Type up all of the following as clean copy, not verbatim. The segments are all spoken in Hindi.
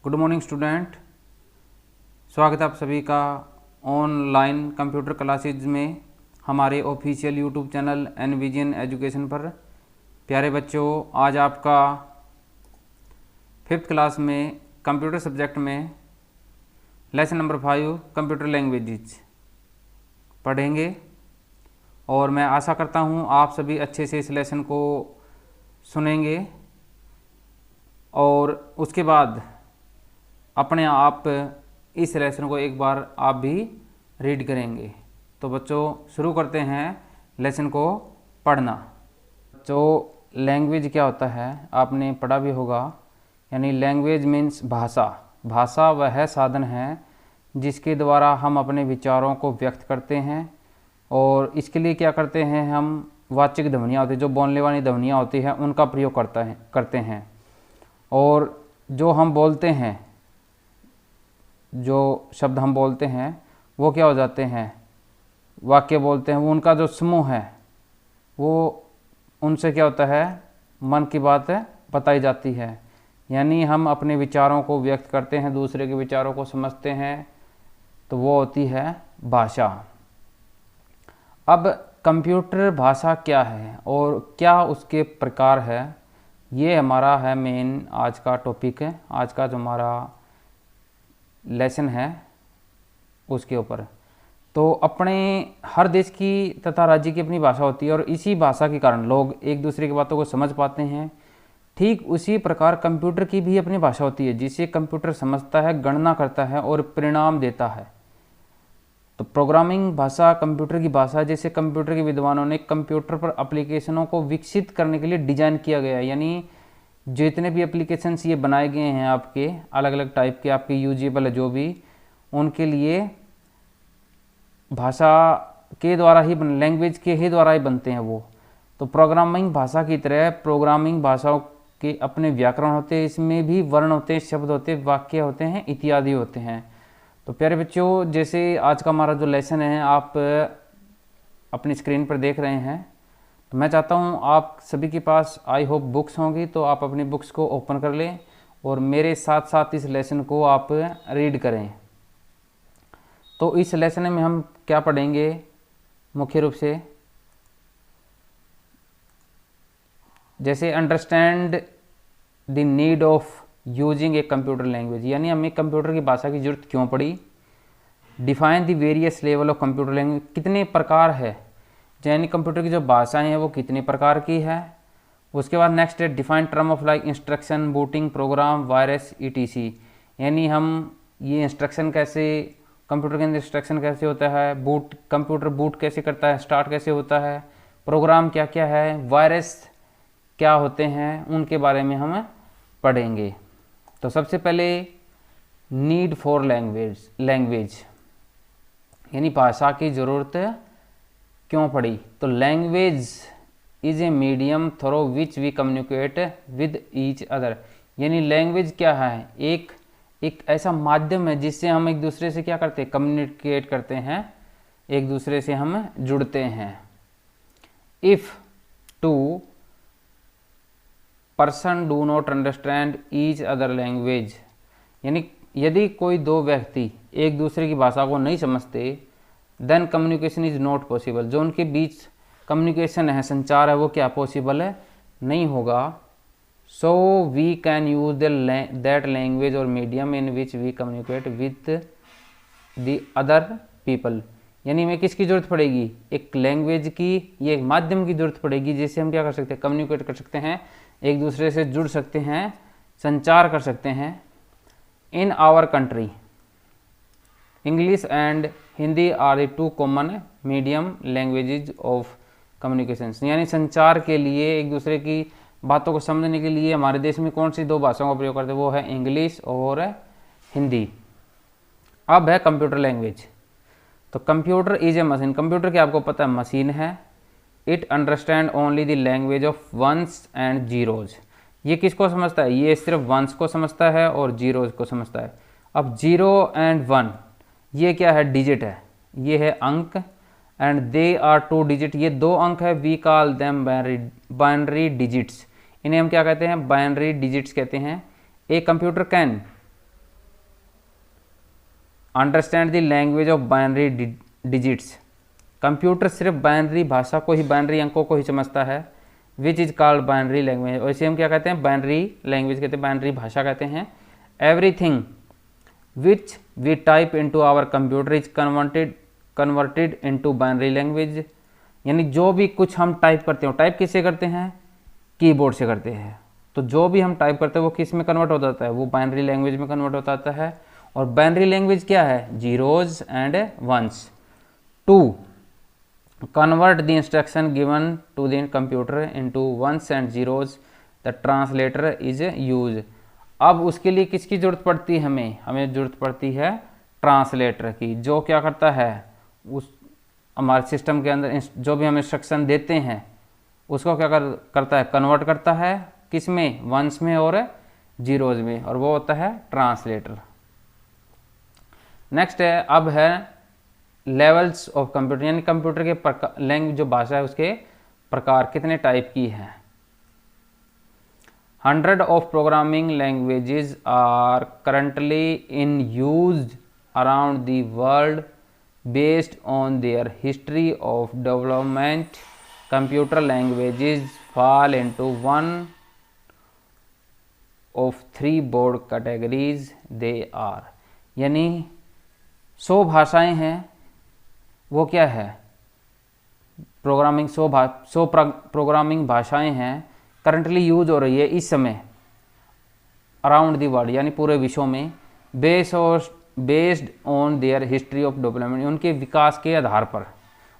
Good morning student. स्वागत है आप सभी का ऑनलाइन कंप्यूटर क्लासेज में हमारे official YouTube channel envision education पर। प्यारे बच्चों, आज आपका 5th क्लास में कंप्यूटर सब्जेक्ट में लेसन नंबर 5 कंप्यूटर लैंग्वेजेज पढ़ेंगे और मैं आशा करता हूँ आप सभी अच्छे से इस लेसन को सुनेंगे और उसके बाद अपने आप इस लेसन को एक बार आप भी रीड करेंगे। तो बच्चों शुरू करते हैं लेसन को पढ़ना। जो लैंग्वेज क्या होता है आपने पढ़ा भी होगा, यानी लैंग्वेज मीन्स भाषा। भाषा वह साधन है जिसके द्वारा हम अपने विचारों को व्यक्त करते हैं और इसके लिए क्या करते हैं, हम वाचिक ध्वनियाँ होती हैं, जो बोलने वाली ध्वनियाँ होती हैं उनका प्रयोग करते हैं और जो हम बोलते हैं, जो शब्द हम बोलते हैं वो क्या हो जाते हैं, वाक्य बोलते हैं। वो उनका जो समूह है वो उनसे क्या होता है, मन की बात बताई जाती है। यानी हम अपने विचारों को व्यक्त करते हैं, दूसरे के विचारों को समझते हैं, तो वो होती है भाषा। अब कंप्यूटर भाषा क्या है और क्या उसके प्रकार है, ये हमारा है मेन आज का टॉपिक है, आज का जो हमारा लेसन है उसके ऊपर। तो अपने हर देश की तथा राज्य की अपनी भाषा होती है और इसी भाषा के कारण लोग एक दूसरे की बातों को समझ पाते हैं। ठीक उसी प्रकार कंप्यूटर की भी अपनी भाषा होती है जिसे कंप्यूटर समझता है, गणना करता है और परिणाम देता है। तो प्रोग्रामिंग भाषा कंप्यूटर की भाषा, जैसे कंप्यूटर के विद्वानों ने कंप्यूटर पर एप्लीकेशनों को विकसित करने के लिए डिजाइन किया गया है। यानी जितने भी एप्लीकेशंस ये बनाए गए हैं आपके अलग अलग टाइप के, आपके यूजेबल है जो भी, उनके लिए भाषा के द्वारा ही लैंग्वेज के ही द्वारा ही बनते हैं वो। तो प्रोग्रामिंग भाषा की तरह प्रोग्रामिंग भाषाओं के अपने व्याकरण होते हैं, इसमें भी वर्ण होते हैं, शब्द होते हैं, वाक्य होते हैं, इत्यादि होते हैं। तो प्यारे बच्चों, जैसे आज का हमारा जो लेसन है आप अपनी स्क्रीन पर देख रहे हैं, तो मैं चाहता हूँ आप सभी के पास आई होप बुक्स होंगी, तो आप अपनी बुक्स को ओपन कर लें और मेरे साथ साथ इस लेसन को आप रीड करें। तो इस लेसन में हम क्या पढ़ेंगे, मुख्य रूप से जैसे understand the need of using a computer language, यानी हमें कंप्यूटर की भाषा की जरूरत क्यों पड़ी। Define the various level of computer language, कितने प्रकार है, यानी कंप्यूटर की जो भाषाएं हैं वो कितने प्रकार की है। उसके बाद नेक्स्ट है define term of like instruction, booting, program, virus, ETC, यानी हम ये इंस्ट्रक्शन कैसे, कंप्यूटर के अंदर इंस्ट्रक्शन कैसे होता है, बूट कंप्यूटर बूट कैसे करता है, स्टार्ट कैसे होता है, प्रोग्राम क्या क्या है, वायरस क्या होते हैं, उनके बारे में हम पढ़ेंगे। तो सबसे पहले नीड फॉर लैंग्वेज यानी भाषा की ज़रूरत क्यों पड़ी। तो language is a medium through which we communicate with each other, यानी लैंग्वेज क्या है, एक ऐसा माध्यम है जिससे हम एक दूसरे से क्या करते हैं, कम्युनिकेट करते हैं, एक दूसरे से हम जुड़ते हैं। If two person do not understand each other language, यानी यदि कोई दो व्यक्ति एक दूसरे की भाषा को नहीं समझते, then communication is not possible, जो उनके बीच कम्युनिकेशन है, संचार है, वो क्या पॉसिबल है, नहीं होगा। So we can use that language और medium in which we communicate with the other people, यानी हमें किसकी जरूरत पड़ेगी, एक लैंग्वेज की, ये एक माध्यम की जरूरत पड़ेगी जिससे हम क्या कर सकते हैं, कम्युनिकेट कर सकते हैं, एक दूसरे से जुड़ सकते हैं, संचार कर सकते हैं। In our country English and Hindi are the two common medium languages of communication, यानी संचार के लिए, एक दूसरे की बातों को समझने के लिए हमारे देश में कौन सी दो भाषाओं का प्रयोग करते हैं, वो है इंग्लिश और हिंदी। अब है कंप्यूटर लैंग्वेज। तो computer is a machine, computer क्या आपको पता है मशीन है। It understand only the language of ones and zeros, ये किसको समझता है, ये सिर्फ वंस को समझता है और जीरोज को समझता है। अब जीरो एंड वन ये क्या है, डिजिट है, ये है अंक, and they are two digit, ये दो अंक है, we call them binary digits, इन्हें हम क्या कहते हैं, बाइनरी डिजिट्स कहते हैं। A computer can understand the language of binary digits, computer सिर्फ बाइनरी भाषा को ही, बाइनरी अंकों को ही समझता है, which is called binary language, और इसे हम क्या कहते हैं, बाइनरी लैंग्वेज कहते हैं, बाइनरी भाषा कहते हैं। Everything which we type into our computer is converted into binary language, यानी जो भी कुछ हम टाइप करते हो, टाइप किससे करते हैं, कीबोर्ड से करते हैं, तो जो भी हम टाइप करते हैं वो किस में कन्वर्ट हो जाता है, वो बाइनरी लैंग्वेज में कन्वर्ट हो जाता है। और बाइनरी लैंग्वेज क्या है, zeros and ones. To convert the instruction given to the computer into ones and zeros, the translator is used। अब उसके लिए किसकी जरूरत पड़ती है, हमें जरूरत पड़ती है ट्रांसलेटर की, जो क्या करता है, उस हमारे सिस्टम के अंदर जो भी हम इंस्ट्रक्शन देते हैं उसको क्या करता है, कन्वर्ट करता है, किस में, वंस में और जीरोज में, और वो होता है ट्रांसलेटर। नेक्स्ट है, अब है लेवल्स ऑफ कंप्यूटर, यानी कंप्यूटर के लैंग्वेज जो भाषा है उसके प्रकार कितने टाइप की है। 100 of programming languages are currently in used around the world based on their history of development. Computer languages fall into one of 3 broad categories they are, यानी 100 भाषाएं हैं, वो क्या है, प्रोग्रामिंग 100 प्रोग्रामिंग भाषाएं हैं, करंटली यूज हो रही है इस समय अराउंड द वर्ल्ड, यानी पूरे विश्व में, based on their history of development, उनके विकास के आधार पर,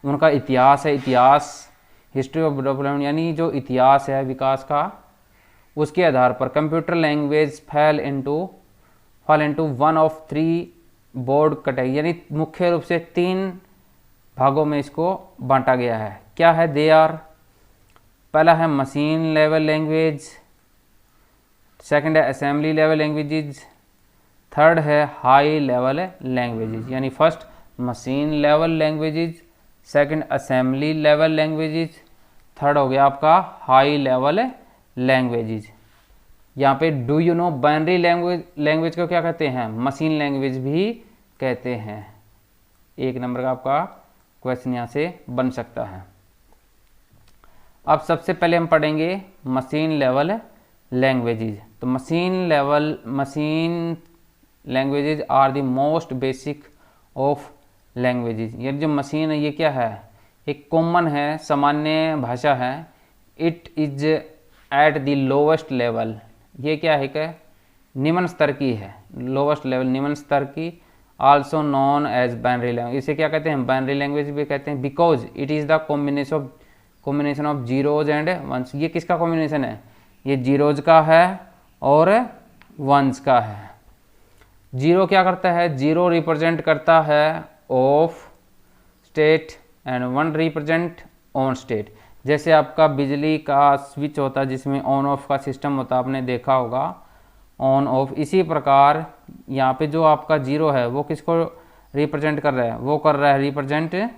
उनका इतिहास है, इतिहास, हिस्ट्री ऑफ डेवलपमेंट यानी जो इतिहास है विकास का, उसके आधार पर computer language fall into one of 3 board category, यानी मुख्य रूप से 3 भागों में इसको बांटा गया है। क्या है, दे आर, पहला है मशीन लेवल लैंग्वेज, सेकंड है असेंबली लेवल लैंग्वेजेज, थर्ड है हाई लेवल लैंग्वेजेज, यानी first machine level languages, second assembly level languages, third हो गया आपका हाई लेवल लैंग्वेजेज। यहाँ पे do you know, binary language को क्या कहते हैं, मशीन लैंग्वेज भी कहते हैं। 1 नंबर का आपका क्वेश्चन यहाँ से बन सकता है। अब सबसे पहले हम पढ़ेंगे मशीन लेवल लैंग्वेजेज। तो machine languages are the most basic of languages, ये जो मशीन है ये क्या है, एक कॉमन है, सामान्य भाषा है। It is at the lowest level, ये क्या है, क्या निम्न स्तर की है, लोवेस्ट लेवल निम्न स्तर की। Also known as binary language, इसे क्या कहते हैं, बाइनरी लैंग्वेज भी कहते हैं, because it is the combination of zeros and ones. ये किसका कॉम्बिनेशन है, ये जीरोज का है और वंस का है। जीरो क्या करता है, जीरो रिप्रेजेंट करता है of state and one represent on state. जैसे आपका बिजली का स्विच होता है जिसमें ऑन ऑफ का सिस्टम होता है, आपने देखा होगा ऑन ऑफ, इसी प्रकार यहाँ पे जो आपका जीरो है वो किसको रिप्रेजेंट कर रहा है, वो कर रहा है रिप्रेजेंट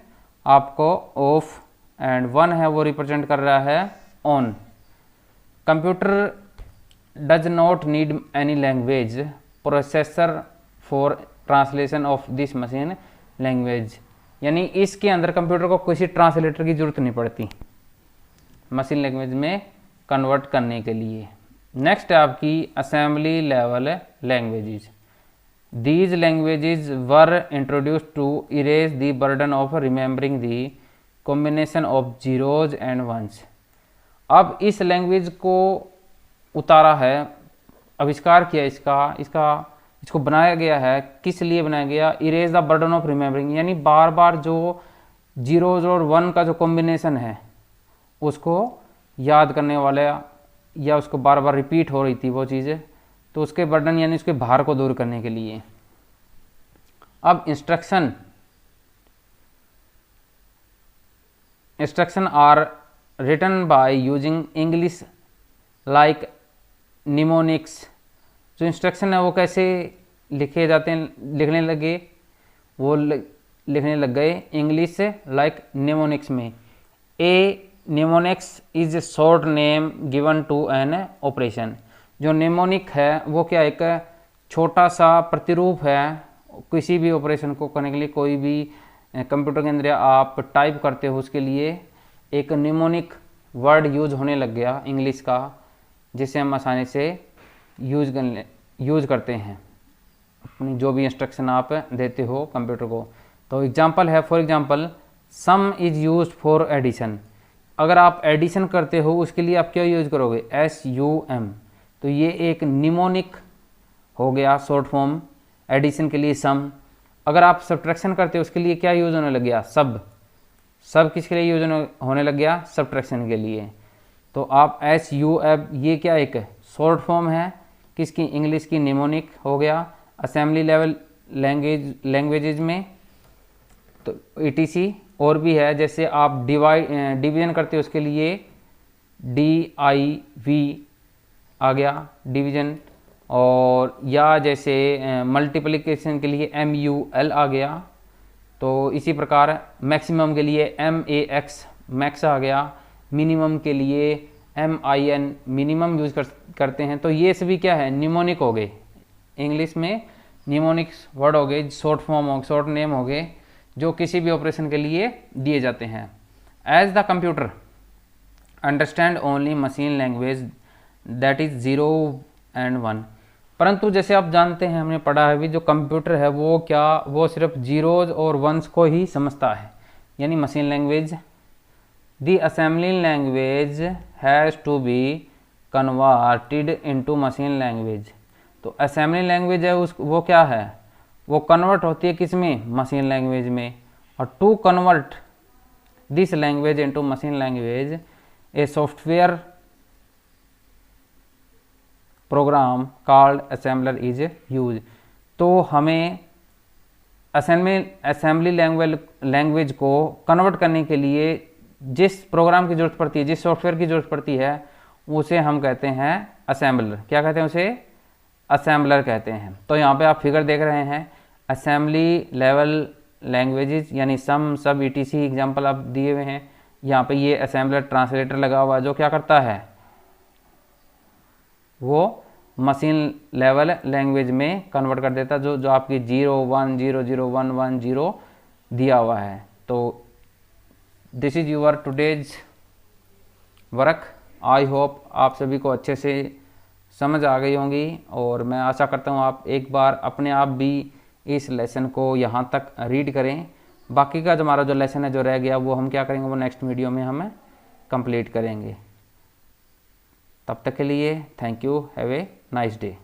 आपको ऑफ, एंड वन है वो रिप्रेजेंट कर रहा है on. Computer does not need any language processor for translation of this machine language, यानी इसके अंदर कंप्यूटर को किसी ट्रांसलेटर की जरूरत नहीं पड़ती मशीन लैंग्वेज में कन्वर्ट करने के लिए। नेक्स्ट है आपकी assembly level languages. These languages were introduced to erase the burden of remembering the combination of zeros and ones. अब इस लैंग्वेज को उतारा है, आविष्कार किया इसको बनाया गया है, किस लिए बनाया गया, erase the burden of remembering, यानी बार बार जो जीरोज और वन का जो कॉम्बिनेशन है उसको याद करने वाला, या उसको बार बार रिपीट हो रही थी वो चीज़ें, तो उसके बर्डन यानी उसके भार को दूर करने के लिए। अब instruction are written by using English like mnemonics. जो इंस्ट्रक्शन है वो कैसे लिखे जाते हैं, लिखने लग गए इंग्लिश लाइक निमोनिक्स में। A mnemonics is short name given to an operation. जो निमोनिक है वो क्या एक छोटा सा प्रतिरूप है किसी भी ऑपरेशन को करने के लिए, कोई भी कंप्यूटर के अंदर आप टाइप करते हो उसके लिए एक निमोनिक वर्ड यूज होने लग गया इंग्लिश का, जिसे हम आसानी से यूज करते हैं अपनी जो भी इंस्ट्रक्शन आप देते हो कंप्यूटर को। तो एग्जांपल है, for example sum is used for addition. अगर आप एडिशन करते हो उसके लिए आप क्या यूज करोगे, SUM। तो ये एक निमोनिक हो गया शॉर्ट फॉर्म एडिशन के लिए सम। अगर आप सब्ट्रैक्शन करते हो उसके लिए क्या यूज होने लग गया, सब किसके लिए यूज होने लग गया, सब्ट्रैक्शन के लिए। तो आप SUM, ये क्या एक शॉर्ट फॉर्म है किसकी, इंग्लिश की, निमोनिक हो गया असेंबली लेवल लैंग्वेजेज में। तो ETC और भी है, जैसे आप डिवीजन करते हो उसके लिए DIV आ गया डिवीजन, और या जैसे मल्टीप्लिकेशन के लिए MUL आ गया। तो इसी प्रकार मैक्सिमम के लिए MAX मैक्स आ गया, मिनिमम के लिए MIN मिनिमम यूज करते हैं। तो ये सभी क्या है, निमोनिक हो गए, इंग्लिश में निमोनिक्स वर्ड हो गए, शॉर्ट फॉर्म हो, शॉर्ट नेम हो गए, जो किसी भी ऑपरेशन के लिए दिए जाते हैं। As the computer understand only machine language that is 0 and 1। परंतु जैसे आप जानते हैं, हमने पढ़ा है भी, जो कंप्यूटर है वो क्या, वो सिर्फ जीरोज और वंस को ही समझता है, यानी machine language. The assembly language has to be converted into machine language. तो असेंबली लैंग्वेज है वो क्या है, वो कन्वर्ट होती है किस में, मशीन लैंग्वेज में। और to convert this language into machine language a software program called assembler is use. तो हमें असेंबली लैंग्वेज को कन्वर्ट करने के लिए जिस प्रोग्राम की जरूरत पड़ती है, जिस सॉफ्टवेयर की जरूरत पड़ती है, उसे हम कहते हैं असेंबलर। क्या कहते हैं उसे, असेंबलर कहते हैं। तो यहाँ पे आप फिगर देख रहे हैं, असेंबली लेवल लैंग्वेजेस यानी सम, सब, ETC एग्जाम्पल आप दिए हुए हैं। यहाँ पे ये असेंबलर ट्रांसलेटर लगा हुआ है, जो क्या करता है, वो मशीन लेवल लैंग्वेज में कन्वर्ट कर देता है, जो आपकी 0 1 0 0 1 1 0 दिया हुआ है। तो this is your today's work. I hope आप सभी को अच्छे से समझ आ गई होंगी, और मैं आशा करता हूँ आप एक बार अपने आप भी इस लेसन को यहाँ तक रीड करें। बाकी का जो हमारा जो लेसन है जो रह गया, वो हम क्या करेंगे, वो नेक्स्ट वीडियो में हम कंप्लीट करेंगे। तब तक के लिए thank you, have a nice day.